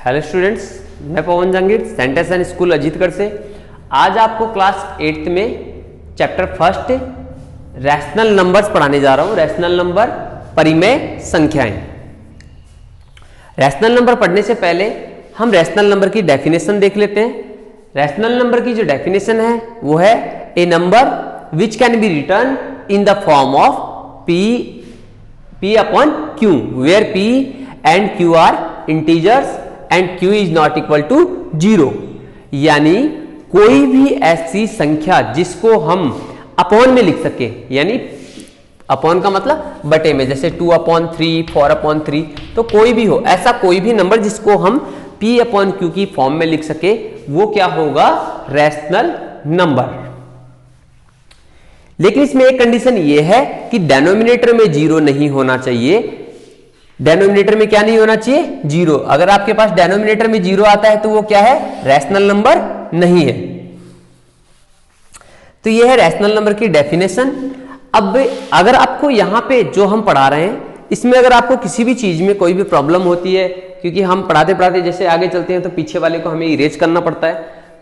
Hello students, मैं Pawan Jahangir sentence and school Ajitgarh से आज आपको क्लास 8th में चैप्टर फर्स्ट रैशनल नंबर्स पढ़ाने जा रहा हूं। रैशनल नंबर, परिमेय संख्याएं। रैशनल नंबर पढ़ने से पहले हम रैशनल नंबर की डेफिनेशन देख लेते हैं। रैशनल नंबर की जो डेफिनेशन है वो है a number which can be written in the form of p upon q, where p and q are integers and q is not equal to 0। यानी कोई भी ऐसी संख्या जिसको हम अपॉन में लिख सके, यानी अपॉन का मतलब बटे में, जैसे 2/3, 4/3, तो कोई भी हो, ऐसा कोई भी नंबर जिसको हम p अपॉन q की फॉर्म में लिख सके वो क्या होगा? Rational number. लेकिन इसमें एक कंडीशन ये है कि डेनोमिनेटर में 0 नहीं होना चाहिए। डेनोमिनेटर में क्या नहीं होना चाहिए? 0। अगर आपके पास डेनोमिनेटर में 0 आता है तो वो क्या है? रैशनल नंबर नहीं है। तो ये है रैशनल नंबर की डेफिनेशन। अब अगर आपको यहां पे जो हम पढ़ा रहे हैं इसमें अगर आपको किसी भी चीज में कोई भी प्रॉब्लम होती है, क्योंकि हम पढ़ाते पढ़ाते जैसे आगे चलते हैं तो पीछे वाले को हमें इरेज करना पड़ता है,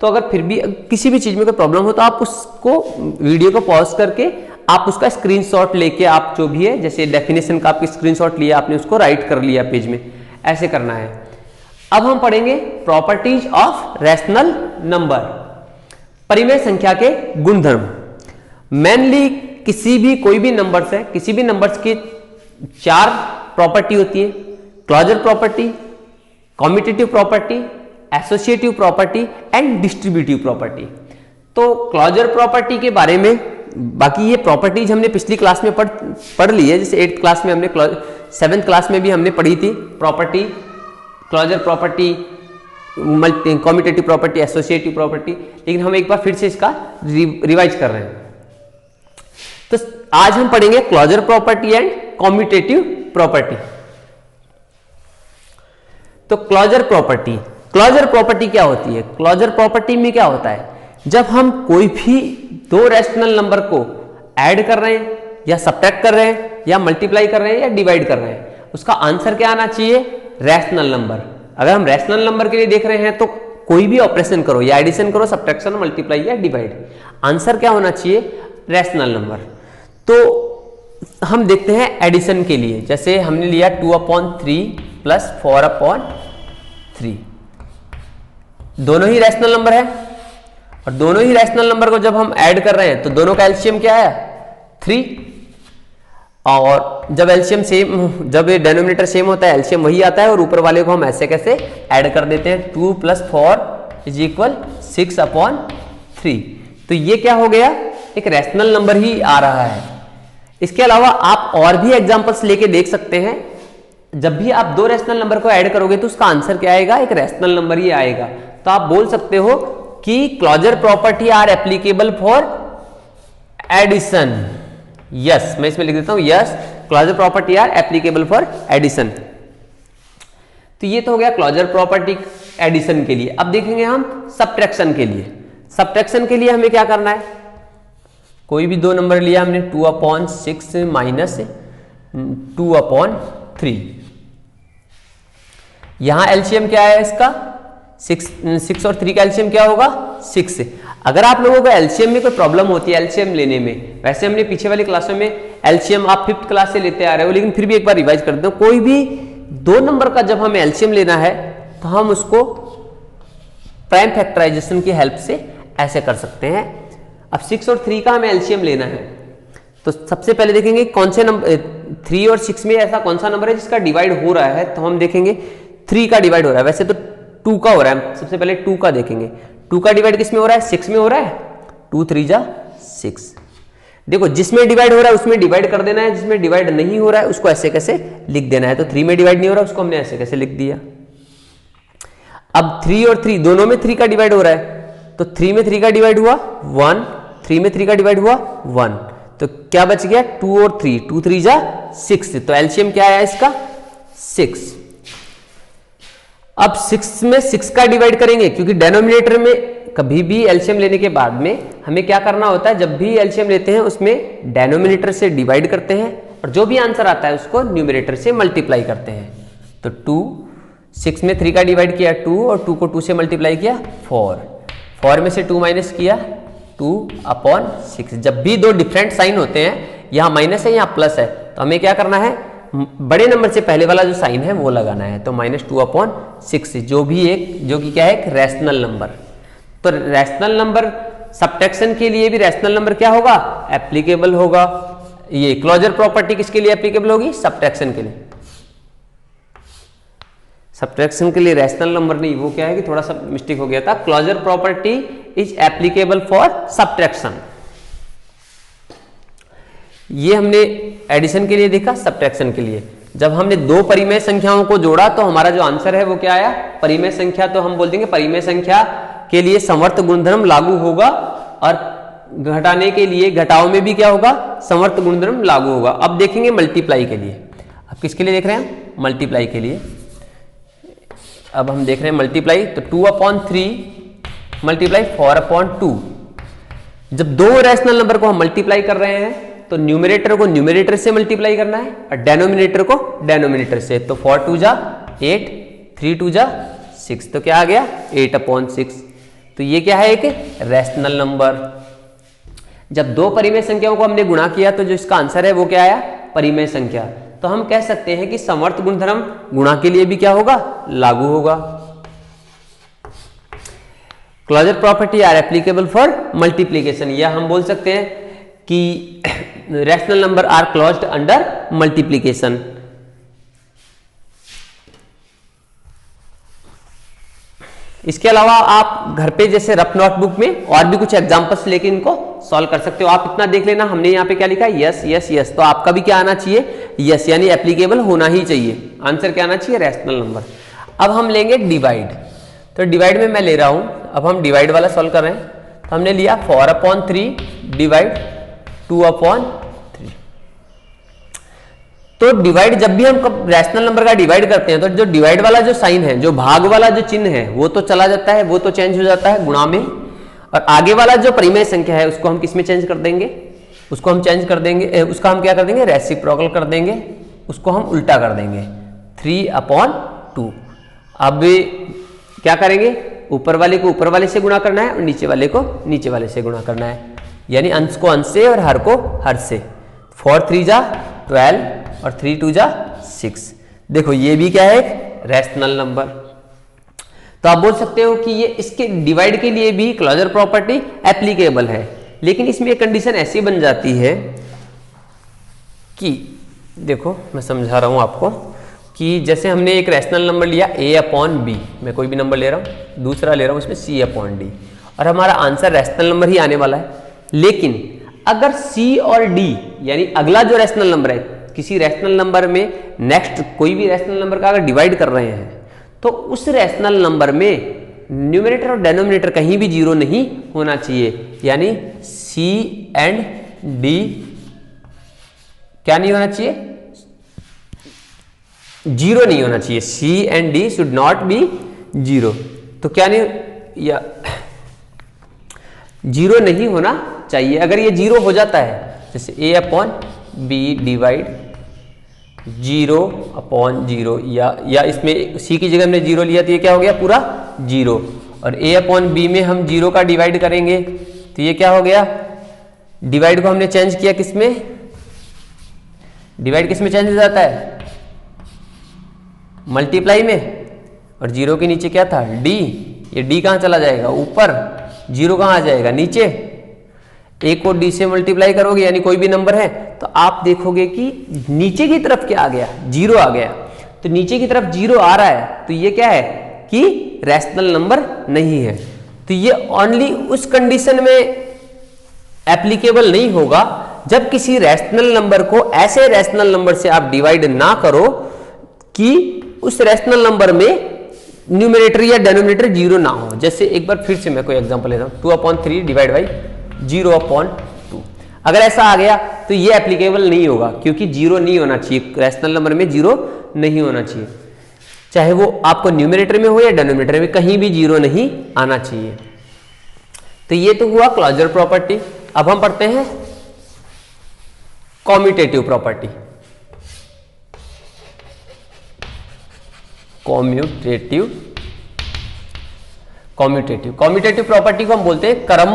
तो अगर फिर भी किसी भी चीज में कोई प्रॉब्लम हो तो आप उसको वीडियो को पॉज करके आप उसका स्क्रीनशॉट लेके, आप जो भी है जैसे डेफिनेशन का आपकी स्क्रीनशॉट लिया, आपने उसको राइट कर लिया पेज में, ऐसे करना है। अब हम पढ़ेंगे प्रॉपर्टीज ऑफ रैशनल नंबर, परिमेय संख्या के गुणधर्म। मेनली किसी भी कोई भी नंबर्स है, किसी भी नंबर्स की 4 प्रॉपर्टी होती है: closure property, commutative property, associative property and distributive property. तो क्लोजर प्रॉपर्टी के बारे में बाकी ये प्रॉपर्टीज हमने पिछली क्लास में पढ़ ली है, जैसे 8th क्लास में हमने, 7th क्लास में भी हमने पढ़ी थी property, closure property, commutative property, associative property. लेकिन हम एक बार फिर से इसका रिवाइज कर रहे हैं। तो आज हम पढ़ेंगे closure property and commutative property. तो क्लोजर प्रॉपर्टी क्या होती है? क्लोजर प्रॉपर्टी में क्या होता है? जब हम कोई भी दो रैशनल नंबर को ऐड कर रहे हैं या सब्ट्रैक्ट कर रहे हैं या मल्टीप्लाई कर रहे हैं या डिवाइड कर रहे हैं, उसका आंसर क्या आना चाहिए? Rational number. अगर हम रैशनल नंबर के लिए देख रहे हैं तो कोई भी ऑपरेशन करो, या एडिशन करो, सब्ट्रैक्शन, मल्टीप्लाई या डिवाइड, आंसर क्या होना चाहिए? Rational number. तो हम देखते हैं एडिशन के लिए, जैसे हमने लिया 2/3 प्लस 4/3, दोनों ही रैशनल नंबर है, और दोनों ही रैशनल नंबर को जब हम ऐड कर रहे हैं तो दोनों का एलसीएम क्या आया? 3। और जब एलसीएम सेम, जब डेनोमिनेटर सेम होता है एलसीएम वही आता है, और ऊपर वाले को हम ऐसे कैसे ऐड कर देते हैं? 2 + 4 = 6/3। तो ये क्या हो गया? एक रैशनल नंबर ही आ रहा है। इसके अलावा आप और भी एग्जांपल्स लेके देख सकते हैं। जब भी आप दो रैशनल नंबर को ऐड करोगे तो उसका आंसर क्या आएगा? एक रैशनल नंबर ही आएगा। तो आप बोल सकते हो कि closure property are applicable for addition. Yes, मैं इसमें लिख देता हूं, yes, closure property are applicable for addition. तो ये तो हो गया क्लोजर प्रॉपर्टी एडिशन के लिए। अब देखेंगे हम सब्ट्रैक्शन के लिए। सब्ट्रैक्शन के लिए हमें क्या करना है? कोई भी दो नंबर लिया हमने, 2/6 माइनस 2/3। यहां एलसीएम क्या है इसका? 6 और 3 का एलसीएम क्या होगा? 6। अगर आप लोगों को एलसीएम में कोई प्रॉब्लम होती है एलसीएम लेने में, वैसे हमने पीछे वाली क्लासों में एलसीएम आप 5th क्लास से लेते आ रहे हो, लेकिन फिर भी एक बार रिवाइज कर देता हूं। कोई भी दो नंबर का जब हमें एलसीएम लेना है तो हम उसको प्राइम फैक्टराइजेशन की हेल्प से ऐसे कर सकते हैं। अब 6 और 3 का हमें एलसीएम लेना है, तो सबसे पहले देखेंगे कौन से नंबर 3 और 6 में ऐसा कौन सा नंबर है जिसका डिवाइड हो रहा है। तो हम देखेंगे 3 का डिवाइड हो रहा है, वैसे तो 2 का हो रहा है। सबसे पहले 2 का देखेंगे। 2 का डिवाइड किस में हो रहा है? 6 में हो रहा है। 2 3 जा 6। देखो, जिसमें डिवाइड हो रहा है उसमें डिवाइड कर देना है, जिसमें डिवाइड नहीं हो रहा है उसको ऐसे कैसे लिख देना है। तो 3 में डिवाइड नहीं हो रहा है उसको हमने ऐसे कैसे लिख दिया। अब 3 और 3 दोनों में 3 का डिवाइड हो रहा है, तो 3 में 3 का डिवाइड हुआ 1, 3 में 3 का डिवाइड हुआ 1, तो क्या बच गया? 2 और 3, 2 3 जा 6। तो एलसीएम क्या आया इसका? 6। अब 6 में 6 का डिवाइड करेंगे, क्योंकि डेनोमिनेटर में कभी भी एलसीएम लेने के बाद में हमें क्या करना होता है? जब भी एलसीएम लेते हैं उसमें डेनोमिनेटर से डिवाइड करते हैं और जो भी आंसर आता है उसको न्यूमरेटर से मल्टीप्लाई करते हैं। तो 2 6 में 3 का डिवाइड किया 2 और 2 को 2 से मल्टीप्लाई किया 4 में से 2 माइनस किया 2/6। जब भी दो डिफरेंट साइन होते हैं, यहाँ माइनस है यहाँ प्लस है, तो हमें क्या करना है, बड़े नंबर से पहले वाला जो साइन है वो लगाना है। तो -2/6 जो कि क्या है, एक रैशनल नंबर। तो रैशनल नंबर सब्ट्रैक्शन के लिए भी रैशनल नंबर क्या होगा, एप्लीकेबल होगा। ये क्लोजर प्रॉपर्टी किसके लिए एप्लीकेबल होगी, सब्ट्रैक्शन के लिए। सब्ट्रैक्शन के लिए रैशनल नंबर नहीं, वो क्या है कि थोड़ा सा मिस्टेक हो गया था। Closure property is applicable for subtraction. ये हमने एडिशन के लिए देखा, सब्ट्रैक्शन के लिए जब हमने दो परिमेय संख्याओं को जोड़ा तो हमारा जो आंसर है वो क्या आया, परिमेय संख्या। तो हम बोल देंगे परिमेय संख्या के लिए समवर्त गुणधर्म लागू होगा, और घटाने के लिए घटाव में भी क्या होगा, समवर्त गुणधर्म लागू होगा। अब देखेंगे मल्टीप्लाई के लिए। अब किसके लिए देख रहे हैं, मल्टीप्लाई के लिए। अब हम देख रहे हैं मल्टीप्लाई, तो 2/3 मल्टीप्लाई 4/2। जब दो रैशनल नंबर को हम मल्टीप्लाई कर रहे हैं तो न्यूमरेटर को न्यूमरेटर से मल्टीप्लाई करना है और डेनोमिनेटर को डेनोमिनेटर से। तो 4 2 जा 8, 3 2 जा 6, तो क्या आ गया 8/6। तो ये क्या है, एक रैशनल नंबर। जब दो परिमेय संख्याओं को हमने गुणा किया तो जो इसका आंसर है वो क्या आया, परिमेय संख्या। तो हम कह सकते हैं कि समवर्त गुणधर्म गुणा के लिए भी क्या होगा, लागू होगा। Closure property are applicable for multiplication, या हम बोल सकते हैं कि rational number are closed under multiplication. इसके अलावा आप घर पे जैसे रफ नोटबुक में और भी कुछ एग्जांपल्स लेके इनको सॉल्व कर सकते हो। आप इतना देख लेना, हमने यहाँ पे क्या लिखा है, यस यस यस, तो आपका भी क्या आना चाहिए, यस, यानी एप्लीकेबल होना ही चाहिए। आंसर क्या आना चाहिए, रैशनल नंबर। अब हम लेंगे डिवाइड। तो डिवाइड में मैं ले रहा हूं, अब हम डिवाइड वाला सॉल्व कर रहे हैं। तो हमने लिया 4/3 डिवाइड 2/3। तो डिवाइड जब भी हम रैशनल नंबर का डिवाइड करते हैं तो जो डिवाइड वाला जो साइन है, जो भाग वाला जो चिन्ह है वो तो चला जाता है, वो तो चेंज हो जाता है गुणा में, और आगे वाला जो परिमेय संख्या है उसको हम किस में चेंज कर देंगे, उसको हम चेंज कर देंगे, उसका हम क्या कर देंगे, रेसिप्रोकल कर देंगे, उसको हम उल्टा कर देंगे 3/2। अब क्या करेंगे, ऊपर वाले को ऊपर वाले से गुणा करना है और नीचे वाले को नीचे वाले से गुणा करना है, यानी अंश को अंश से और हर को हर से। 4 3 जा 12 और 3 2 जा 6। देखो ये भी क्या है, एक रैशनल नंबर। तो आप बोल सकते हो कि ये इसके डिवाइड के लिए भी क्लोजर प्रॉपर्टी एप्लीकेबल है, लेकिन इसमें एक कंडीशन ऐसी बन जाती है कि देखो मैं समझा रहा हूं आपको कि जैसे हमने एक रैशनल नंबर लिया a/b, मैं कोई भी नंबर ले रहा हूं, दूसरा ले रहा हूं इसमें c/d, और हमारा आंसर रैशनल नंबर ही आने वाला है। लेकिन अगर c और d यानी अगला जो रैशनल नंबर है, किसी रैशनल नंबर में नेक्स्ट कोई भी रैशनल नंबर का अगर डिवाइड कर रहे हैं तो उस रैशनल नंबर में न्यूमरेटर और डेनोमिनेटर कहीं भी जीरो नहीं होना चाहिए, यानी c एंड d क्या नहीं होना चाहिए, जीरो नहीं होना चाहिए। c and d should not be zero. तो क्या नहीं, या जीरो नहीं होना चाहिए। अगर ये जीरो हो जाता है, जैसे a/b डिवाइड 0/0, या इसमें c की जगह हमने जीरो लिया तो ये क्या हो गया, पूरा जीरो। और a/b में हम जीरो का डिवाइड करेंगे तो ये क्या हो गया, डिवाइड को हमने चेंज किया किसमें, डिवाइड किसमें चेंज हो जाता है, मल्टीप्लाई में। और जीरो के नीचे क्या था, d, ये d कहां चला जाएगा, ऊपर, जीरो कहां आ जाएगा, नीचे। a को d से मल्टीप्लाई करोगे यानी कोई भी नंबर है तो आप देखोगे कि नीचे की तरफ क्या आ गया, जीरो आ गया। तो नीचे की तरफ जीरो आ रहा है तो ये क्या है कि रैशनल नंबर नहीं है। तो ये ओनली उस कंडीशन में एप्लीकेबल नहीं होगा जब किसी रैशनल नंबर को ऐसे रैशनल नंबर से आप डिवाइड ना करो कि उस रैशनल नंबर में न्यूमरेटर या डेनोमिनेटर जीरो ना हो। जैसे एक बार फिर से मैं कोई एग्जांपल लेता हूं, 2/3 डिवाइड बाई 0/2। अगर ऐसा आ गया तो ये एप्लीकेबल नहीं होगा, क्योंकि जीरो नहीं होना चाहिए, रैशनल नंबर में जीरो नहीं होना चाहिए, चाहे वो आपको न्यूमरेटर में हो या डेनोमिनेटर में, कहीं भी जीरो नहीं आना चाहिए। तो ये तो हुआ क्लोजर प्रॉपर्टी। अब हम पढ़ते हैं commutative property. Commutative commutative property को हम बोलते हैं क्रम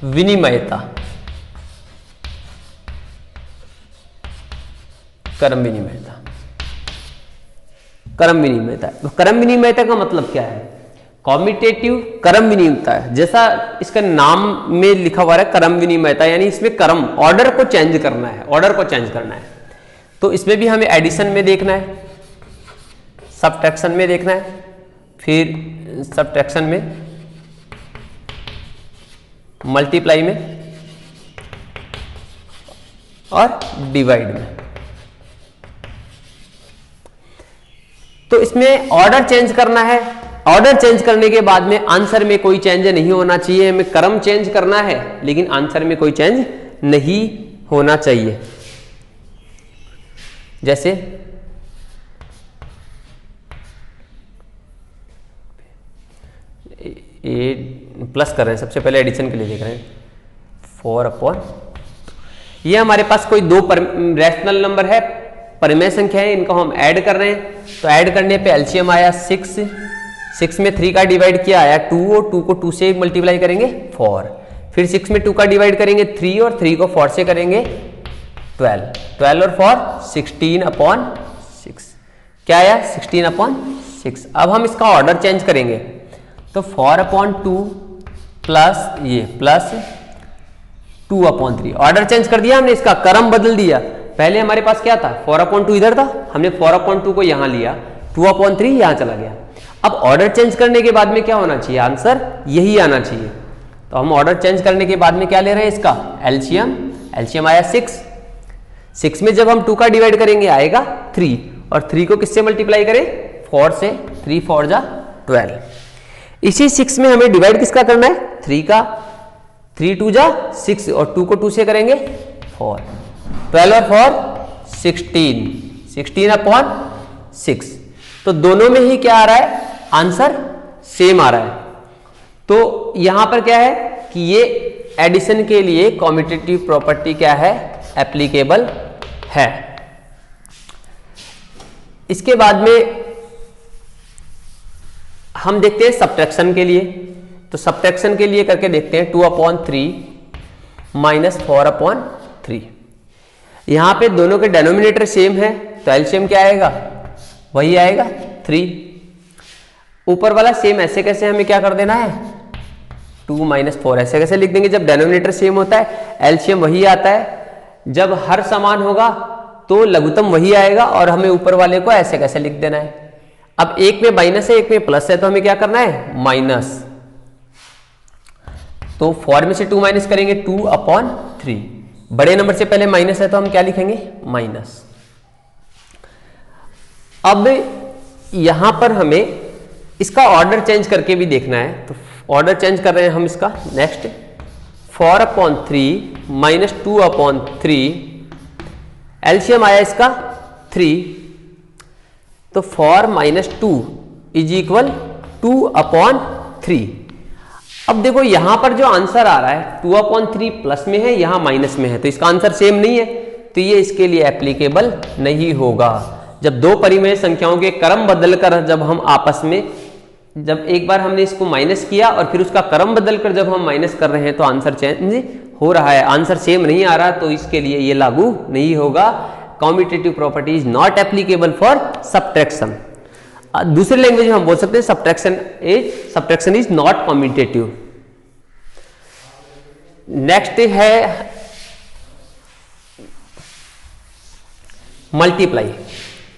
विनिमयता। क्रम विनिमयता क्रम विनिमयता का मतलब क्या है? कॉम्यूटेटिव क्रम विनिमयता है, जैसा इसका नाम में लिखा हुआ है क्रम विनिमयता, यानी इसमें क्रम ऑर्डर को चेंज करना है। तो इसमें भी हमें एडिशन में देखना है, सब्ट्रैक्शन में देखना है, फिर सब्ट्रैक्शन में, मल्टीप्लाई में और डिवाइड में। तो इसमें ऑर्डर चेंज करना है। ऑर्डर चेंज करने के बाद में आंसर में कोई चेंज नहीं होना चाहिए। हमें क्रम चेंज करना है लेकिन आंसर में कोई चेंज नहीं होना चाहिए। जैसे प्लस कर रहे हैं, सबसे पहले एडिशन के लिए देख रहे हैं 4/, ये हमारे पास कोई दो रैशनल नंबर है, परिमेय संख्या है, इनको हम ऐड कर रहे हैं। तो ऐड करने पे एलसीएम आया 6 में 3 का डिवाइड किया आया 2, और 2 को 2 से मल्टीप्लाई करेंगे 4, फिर 6 में 2 का डिवाइड करेंगे 3, और 3 को 4 से करेंगे 12 और 4 16/6। क्या आया? 16/6। अब हम इसका ऑर्डर चेंज करेंगे, तो 4/2 प्लस ये प्लस 2/3। ऑर्डर चेंज कर दिया हमने, इसका क्रम बदल दिया। पहले हमारे पास क्या था? 4/2 इधर था, हमने 4/2 को यहां लिया, 2/3 यहां चला गया। अब ऑर्डर चेंज करने के बाद में क्या होना चाहिए? आंसर यही आना चाहिए। तो हम ऑर्डर चेंज करने के बाद में क्या ले रहे हैं? इसका एलसीएम आया 6 में जब हम 2 का डिवाइड करेंगे आएगा 3, और 3 को किससे मल्टीप्लाई करें? 4 से। 3 4 जा 12। इसी 6 में हमें डिवाइड किसका करना है? 3 का। 3 2 जा 6, और 2 को 2 से करेंगे 4। 12 और 4 16/6। तो दोनों में ही क्या आ रहा है? आंसर सेम आ रहा है। तो यहां पर क्या है कि ये एडिशन के लिए कॉम्यूटेटिव प्रॉपर्टी क्या है? एप्लीकेबल है। इसके बाद में हम देखते हैं सब्ट्रैक्शन के लिए। तो सब्ट्रैक्शन के लिए करके देखते हैं 2/3 माइनस 4/3। यहां पे दोनों के डेनोमिनेटर सेम है, तो एलसीएम क्या आएगा? वही आएगा 3। ऊपर वाला सेम, ऐसे कैसे हमें क्या कर देना है? 2 - 4 ऐसे कैसे लिख देंगे? जब डेनोमिनेटर सेम होता है एलसीएम वही आता है। जब हर समान होगा तो लघुत्तम वही आएगा, और हमें ऊपर वाले को ऐसे कैसे लिख देना है? अब एक में माइनस है, एक में प्लस है, तो हमें क्या करना है? माइनस। तो 4 में से 2 माइनस करेंगे 2/3। बड़े नंबर से पहले माइनस है तो हम क्या लिखेंगे? माइनस। अब यहां पर हमें इसका ऑर्डर चेंज करके भी देखना है, तो ऑर्डर चेंज कर रहे हैं हम इसका। नेक्स्ट 4/3 माइनस 2/3, एलसीएम आया इसका 3, तो 4 - 2 इज इक्वल 2/3। अब देखो यहां पर जो आंसर आ रहा है 2/3 प्लस में है, यहां माइनस में है, तो इसका आंसर सेम नहीं है, तो ये इसके लिए एप्लीकेबल नहीं होगा। जब दो परिमेय संख्याओं के क्रम बदलकर जब हम आपस में, जब एक बार हमने इसको माइनस किया और फिर उसका क्रम बदलकर जब हम माइनस कर रहे हैं तो आंसर चेंज हो रहा है, आंसर सेम नहीं आ रहा, तो इसके लिए ये लागू नहीं होगा। Commutative property is not applicable for subtraction. दूसरी लैंग्वेज में हम बोल सकते हैं subtraction is not commutative. Next है मल्टीप्लाई।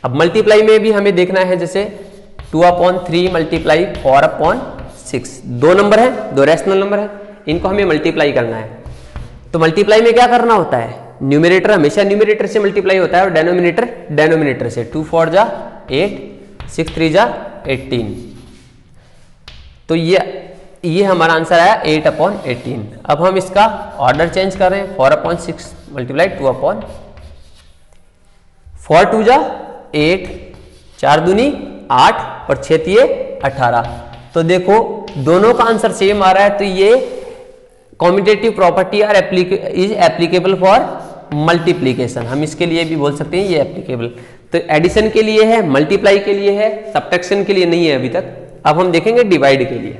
अब मल्टीप्लाई में भी हमें देखना है, जैसे 2/3 मल्टीप्लाई 4/6, दो नंबर है, दो रैशनल नंबर है, इनको हमें मल्टीप्लाई करना है। तो मल्टीप्लाई में क्या करना होता है? न्यूमरेटर हमेशा न्यूमरेटर से मल्टीप्लाई होता है और डेनोमिनेटर से। 2 4 जा 8, 6 3 जा 18। तो ये हमारा आंसर आया 8/18। अब हम इसका ऑर्डर चेंज कर रहे हैं, 4/6 मल्टीप्लाई 2/4 2 जा 8, 4 दूनी 8 और 6 तिये 18। तो देखो दोनों का आंसर सेम आ रहा है, तो ये कॉम्यूटेटिव प्रॉपर्टी और इज एप्लीकेबल फॉर मल्टीप्लीकेशन। हम इसके लिए भी बोल सकते हैं ये एप्लीकेबल। तो एडिशन के लिए है, मल्टीप्लाई के लिए है, सब्ट्रैक्शन के लिए नहीं है अभी तक। अब हम देखेंगे डिवाइड के लिए।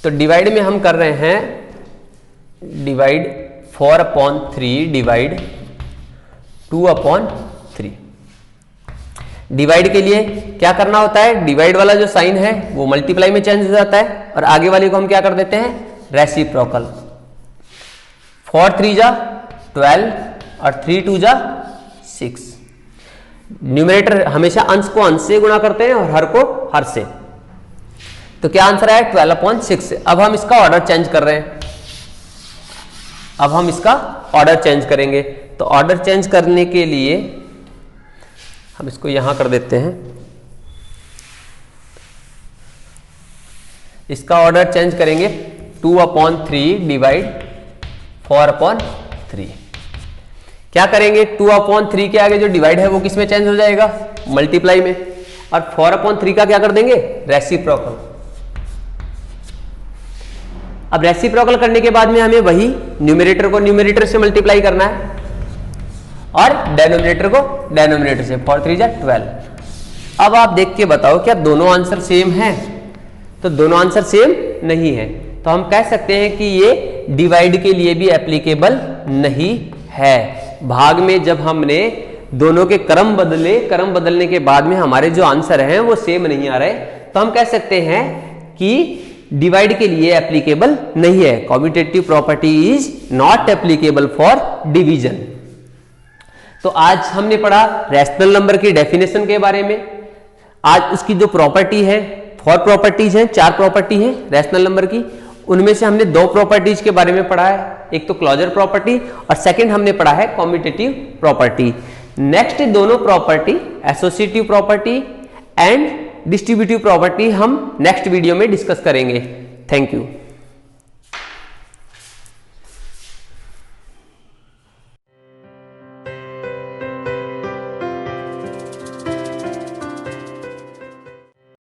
तो डिवाइड में हम कर रहे हैं डिवाइड 4/3 डिवाइड 2/3। डिवाइड के लिए क्या करना होता है, डिवाइड वाला जो साइन है वो मल्टीप्लाई में चेंज हो जाता है और आगे वाले को हम क्या कर देते हैं, रेसिप्रोकल। 4 3 जा 12 और 3 2 जा 6। न्यूमरेटर हमेशा अंश को अंश से गुणा करते हैं और हर को हर से। तो क्या आंसर है 12/6। अब हम इसका ऑर्डर चेंज कर रहे हैं, अब हम इसका ऑर्डर चेंज करेंगे। तो ऑर्डर चेंज करने के लिए हम इसको यहां कर देते हैं, इसका ऑर्डर चेंज करेंगे 2/3 डिवाइड 4/3। क्या करेंगे, 2/3 के आगे जो डिवाइड है वो किस में चेंज हो जाएगा, मल्टीप्लाई में, और 4/3 का क्या कर देंगे, रेसिप्रोकल। अब रेसिप्रोकल करने के बाद में हमें वही न्यूमरेटर को न्यूमरेटर से मल्टीप्लाई करना है और डेनोमिनेटर को डेनोमिनेटर से। 4 3 जा 12। अब आप देख के बताओ क्या दोनों आंसर सेम हैं? तो दोनों आंसर सेम नहीं है, तो हम कह सकते हैं कि ये डिवाइड के लिए भी एप्लीकेबल नहीं है। भाग में जब हमने दोनों के क्रम बदले, क्रम बदलने के बाद में हमारे जो आंसर हैं वो सेम नहीं आ रहे, तो हम कह सकते हैं कि डिवाइड के लिए एप्लीकेबल नहीं है। Commutative property is not applicable for division. तो आज हमने पढ़ा रैशनल नंबर की डेफिनेशन के बारे में। आज उसकी जो प्रॉपर्टी है, 4 प्रॉपर्टीज हैं, 4 प्रॉपर्टी हैं रैशनल नंबर की, उनमें से हमने 2 प्रॉपर्टीज के बारे में पढ़ा है, एक तो क्लोजर प्रॉपर्टी और सेकंड हमने पढ़ा है कॉम्यूटेटिव प्रॉपर्टी। नेक्स्ट दोनों property, associative property and distributive property, हम नेक्स्ट वीडियो में डिस्कस करेंगे। Thank you.